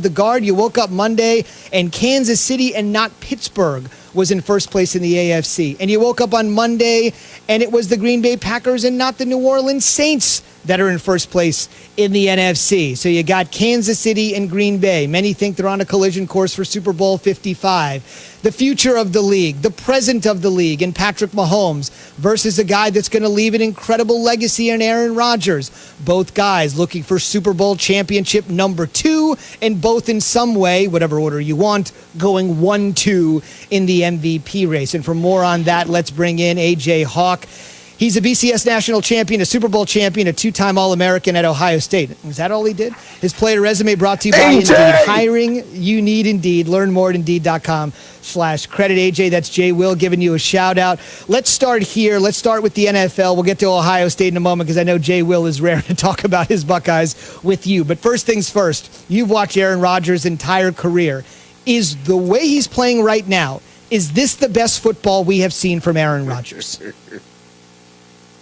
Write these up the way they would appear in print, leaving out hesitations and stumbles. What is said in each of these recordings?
The guard, you woke up Monday and Kansas City and not Pittsburgh was in first place in the AFC. And you woke up on Monday and it was the Green Bay Packers and not the New Orleans Saints that are in first place in the NFC. So you got Kansas City and Green Bay. Many think they're on a collision course for Super Bowl 55. The future of the league, the present of the league, and Patrick Mahomes versus a guy that's going to leave an incredible legacy in Aaron Rodgers. Both guys looking for Super Bowl championship number 2, and both in some way, whatever order you want, going 1-2 in the MVP race. And for more on that, let's bring in A.J. Hawk. He's a BCS national champion, a Super Bowl champion, a 2-time All-American at Ohio State. Is that all he did? His player resume brought to you by Indeed. Hiring you need Indeed. Learn more at Indeed.com/credit. AJ, that's Jay Will giving you a shout-out. Let's start here. Let's start with the NFL. We'll get to Ohio State in a moment because I know Jay Will is rare to talk about his Buckeyes with you. But first things first, you've watched Aaron Rodgers' entire career. Is the way he's playing right now, is this the best football we have seen from Aaron Rodgers?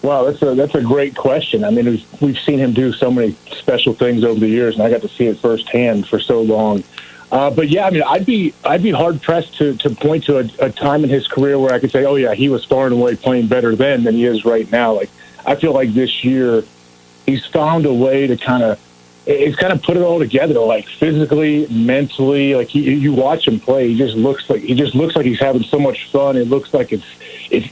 Wow, that's a great question. I mean, we've seen him do so many special things over the years, and I got to see it firsthand for so long. But yeah, I mean, I'd be hard pressed to point to a time in his career where I could say, oh yeah, he was far and away playing better then than he is right now. Like, I feel like this year he's found a way to kind of put it all together, like physically, mentally. Like you watch him play, he just looks like he's having so much fun. It looks like it's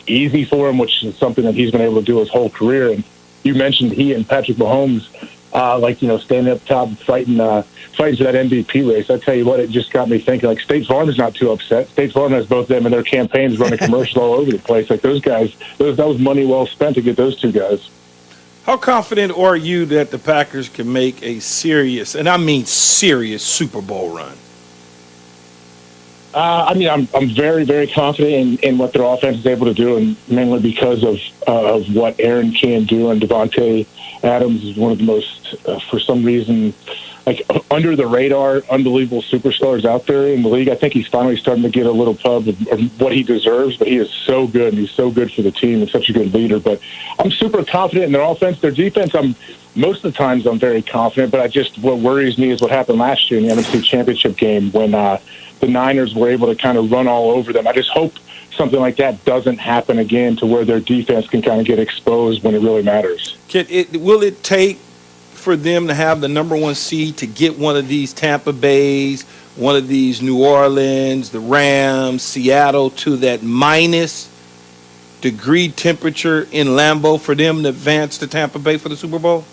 easy for him, which is something that he's been able to do his whole career. And you mentioned he and Patrick Mahomes, standing up top, fighting for that MVP race. I tell you what, it just got me thinking. Like, State Farm is not too upset. State Farm has both them and their campaigns running commercial all over the place. Like, those guys, that was money well spent to get those two guys. How confident are you that the Packers can make a serious, and I mean serious, Super Bowl run? I'm very, very confident in what their offense is able to do, and mainly because of what Aaron can do. And Devontae Adams is one of the most, for some reason, like under the radar, unbelievable superstars out there in the league. I think he's finally starting to get a little pub of what he deserves, but he is so good, and he's so good for the team and such a good leader. But I'm super confident in their offense. Their defense, most of the times I'm very confident, but what worries me is what happened last year in the NFC Championship game when the Niners were able to kind of run all over them. I just hope something like that doesn't happen again, to where their defense can kind of get exposed when it really matters. Will it take for them to have the number 1 seed to get one of these Tampa Bays, one of these New Orleans, the Rams, Seattle, to that minus degree temperature in Lambeau for them to advance to Tampa Bay for the Super Bowl?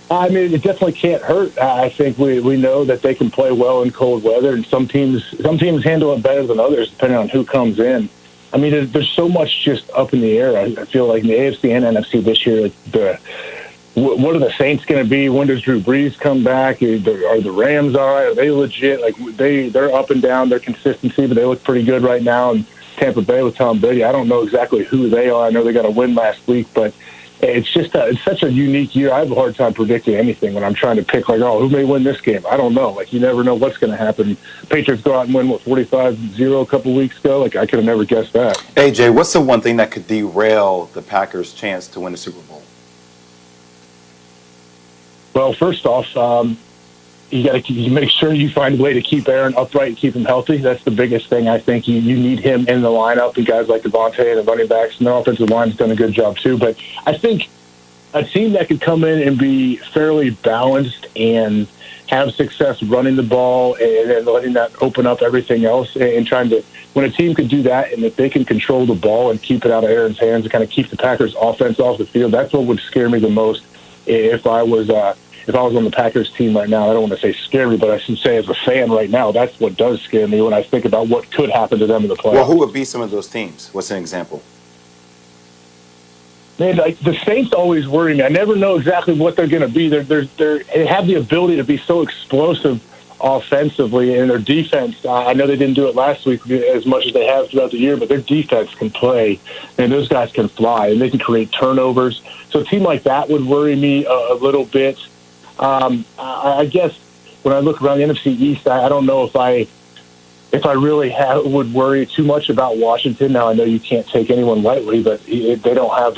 I mean, it definitely can't hurt. I think we know that they can play well in cold weather, and some teams handle it better than others, depending on who comes in. I mean, there's so much just up in the air. I feel like in the AFC and NFC this year, what are the Saints going to be? When does Drew Brees come back? Are the Rams all right? Are they legit? Like, they're up and down, their consistency, but they look pretty good right now. And Tampa Bay with Tom Brady, I don't know exactly who they are. I know they got a win last week, but it's just it's such a unique year. I have a hard time predicting anything when I'm trying to pick, like, who may win this game? I don't know. Like, you never know what's going to happen. Patriots go out and win, 45-0 a couple weeks ago? Like, I could have never guessed that. AJ, what's the one thing that could derail the Packers' chance to win the Super Bowl? Well, first off, you got to make sure you find a way to keep Aaron upright and keep him healthy. That's the biggest thing. I think you need him in the lineup, and guys like Devontae and the running backs, and their offensive line's done a good job too. But I think a team that could come in and be fairly balanced and have success running the ball and then letting that open up everything else, and trying to, when a team could do that, and if they can control the ball and keep it out of Aaron's hands and kind of keep the Packers offense off the field, that's what would scare me the most if I was on the Packers team right now. I don't want to say scary, but I should say as a fan right now, that's what does scare me when I think about what could happen to them in the playoffs. Well, who would be some of those teams? What's an example? Man, like, the Saints always worry me. I never know exactly what they're going to be. They have the ability to be so explosive offensively, and their defense, I know they didn't do it last week as much as they have throughout the year, but their defense can play, and those guys can fly, and they can create turnovers. So a team like that would worry me a little bit. I guess when I look around the NFC East, I don't know if I if I really would worry too much about Washington. Now I know you can't take anyone lightly, but they don't have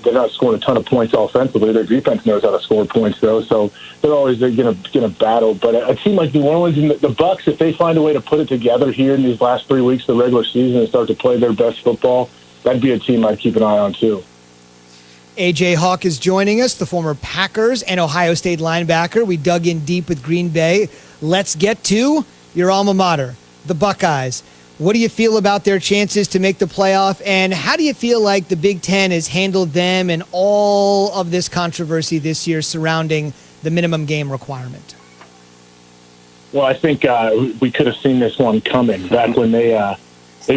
they're not scoring a ton of points offensively. Their defense knows how to score points though, so they're always going to battle. But it seems like New Orleans and the Bucs, if they find a way to put it together here in these last 3 weeks of the regular season and start to play their best football, that'd be a team I'd keep an eye on too. A.J. Hawk is joining us, the former Packers and Ohio State linebacker. We dug in deep with Green Bay. Let's get to your alma mater, the Buckeyes. What do you feel about their chances to make the playoff, and how do you feel like the Big Ten has handled them and all of this controversy this year surrounding the minimum game requirement? Well, I think we could have seen this one coming back when they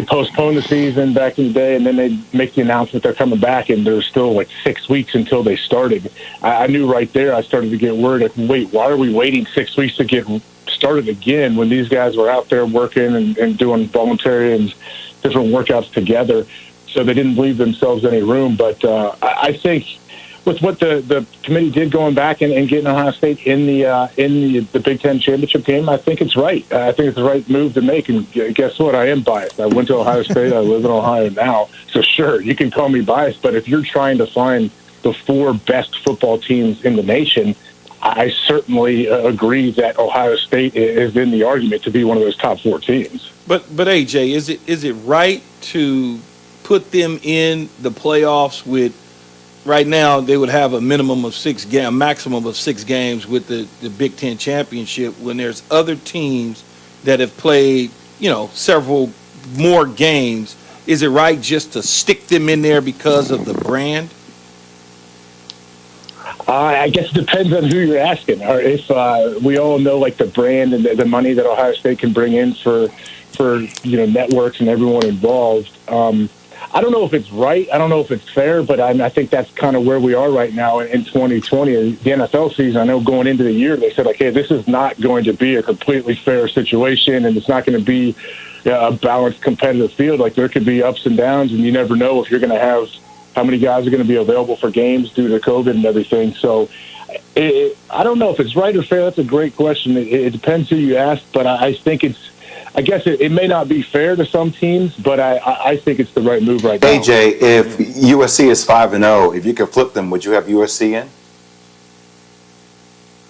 postponed the season back in the day, and then they make the announcement they're coming back, and there's still like 6 weeks until they started. I knew right there. I started to get worried. Like, wait, why are we waiting 6 weeks to get started again when these guys were out there working and doing voluntary and different workouts together? So they didn't leave themselves any room. But I think with what the committee did going back and getting Ohio State in the Big Ten championship game, I think it's right. I think it's the right move to make. And guess what? I am biased. I went to Ohio State. I live in Ohio now. So sure, you can call me biased. But if you're trying to find the 4 best football teams in the nation, I certainly agree that Ohio State is in the argument to be one of those top 4 teams. But AJ, is it right to put them in the playoffs with? Right now, they would have a minimum of 6 games, a maximum of 6 games with the Big Ten championship. When there's other teams that have played, several more games, is it right just to stick them in there because of the brand? I guess it depends on who you're asking. Or if we all know like the brand and the money that Ohio State can bring in for networks and everyone involved. I don't know if it's right. I don't know if it's fair, but I think that's kind of where we are right now in 2020. The NFL season, I know going into the year, they said, like, hey, this is not going to be a completely fair situation, and it's not going to be a balanced competitive field. Like, there could be ups and downs, and you never know if you're going to have how many guys are going to be available for games due to COVID and everything. So I don't know if it's right or fair. That's a great question. It depends who you ask, but I think I guess it may not be fair to some teams, but I think it's the right move right now. AJ, if USC is 5-0, if you could flip them, would you have USC in?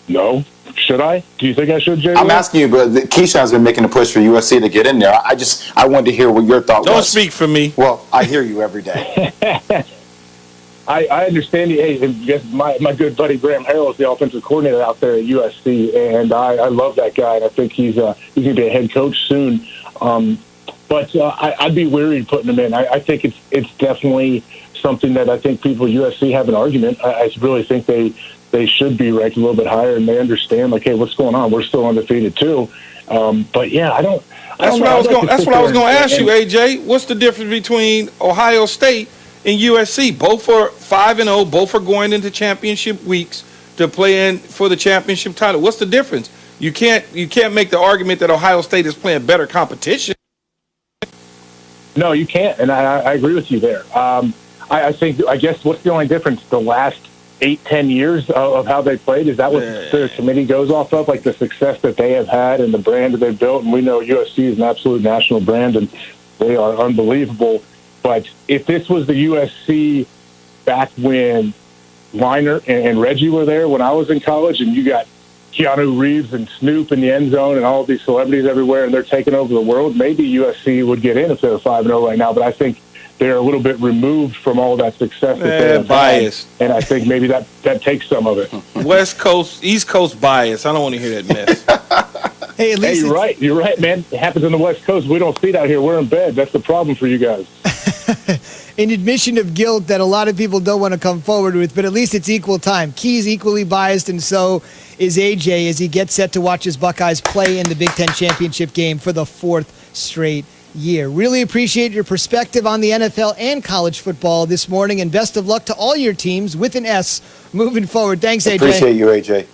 No. Should I? Do you think I should, Jay? I'm asking you, but Keyshawn's been making a push for USC to get in there. I wanted to hear what your thought was. Don't speak for me. Well, I hear you every day. I understand you. Hey, guess my good buddy Graham Harrell is the offensive coordinator out there at USC, and I love that guy, and I think he's going to be a head coach soon. But I'd be weary putting him in. I think it's definitely something that I think people at USC have an argument. I really think they should be ranked a little bit higher, and they understand, like, hey, what's going on? We're still undefeated too. But yeah, I don't. That's what I was going to ask you, AJ. What's the difference between Ohio State and USC? Both are 5-0. Both are going into championship weeks to play in for the championship title. What's the difference? You can't make the argument that Ohio State is playing better competition. No, you can't, and I agree with you there. I guess what's the only difference? The last 8-10 years of how they played, is that what the committee goes off of? Like the success that they have had and the brand that they've built, and we know USC is an absolute national brand, and they are unbelievable. But if this was the USC back when Liner and Reggie were there when I was in college, and you got Keanu Reeves and Snoop in the end zone and all these celebrities everywhere, and they're taking over the world, maybe USC would get in if they're 5-0 right now. But I think they're a little bit removed from all that success that they have biased. And I think maybe that takes some of it. West Coast, East Coast bias. I don't want to hear that mess. Hey, at least you're right, man. It happens on the West Coast. We don't see it out here. We're in bed. That's the problem for you guys. An admission of guilt that a lot of people don't want to come forward with, but at least it's equal time. Key's equally biased, and so is AJ as he gets set to watch his Buckeyes play in the Big Ten championship game for the 4th straight year. Really appreciate your perspective on the NFL and college football this morning, and best of luck to all your teams with an S moving forward. Thanks, AJ. Appreciate you, AJ.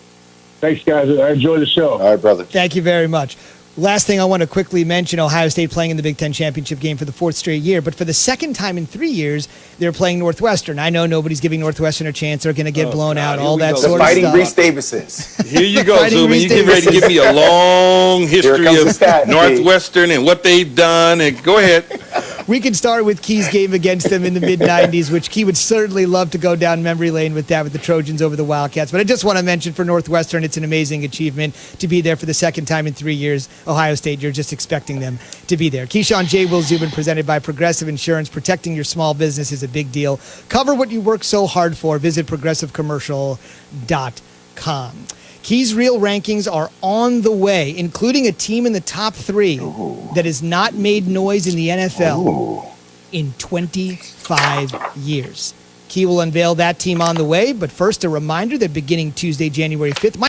Thanks, guys. I enjoy the show. All right, brother. Thank you very much. Last thing I want to quickly mention, Ohio State playing in the Big Ten championship game for the 4th straight year, but for the second time in 3 years, they're playing Northwestern. I know nobody's giving Northwestern a chance. They're going to get blown out, all that go. sort The of Fighting stuff. Reese Davises. Here you go, Fighting Zubin. Reese You get ready to give me a long history comes the of stat, Northwestern and what they've done. And go ahead. We can start with Key's game against them in the mid-'90s, which Key would certainly love to go down memory lane with that, with the Trojans over the Wildcats. But I just want to mention for Northwestern, it's an amazing achievement to be there for the second time in 3 years. Ohio State, you're just expecting them to be there. Keyshawn J. Will Zubin, presented by Progressive Insurance. Protecting your small business is a big deal. Cover what you work so hard for. Visit progressivecommercial.com. Key's real rankings are on the way, including a team in the top 3 that has not made noise in the NFL in 25 years. Key will unveil that team on the way, but first a reminder that beginning Tuesday, January 5th,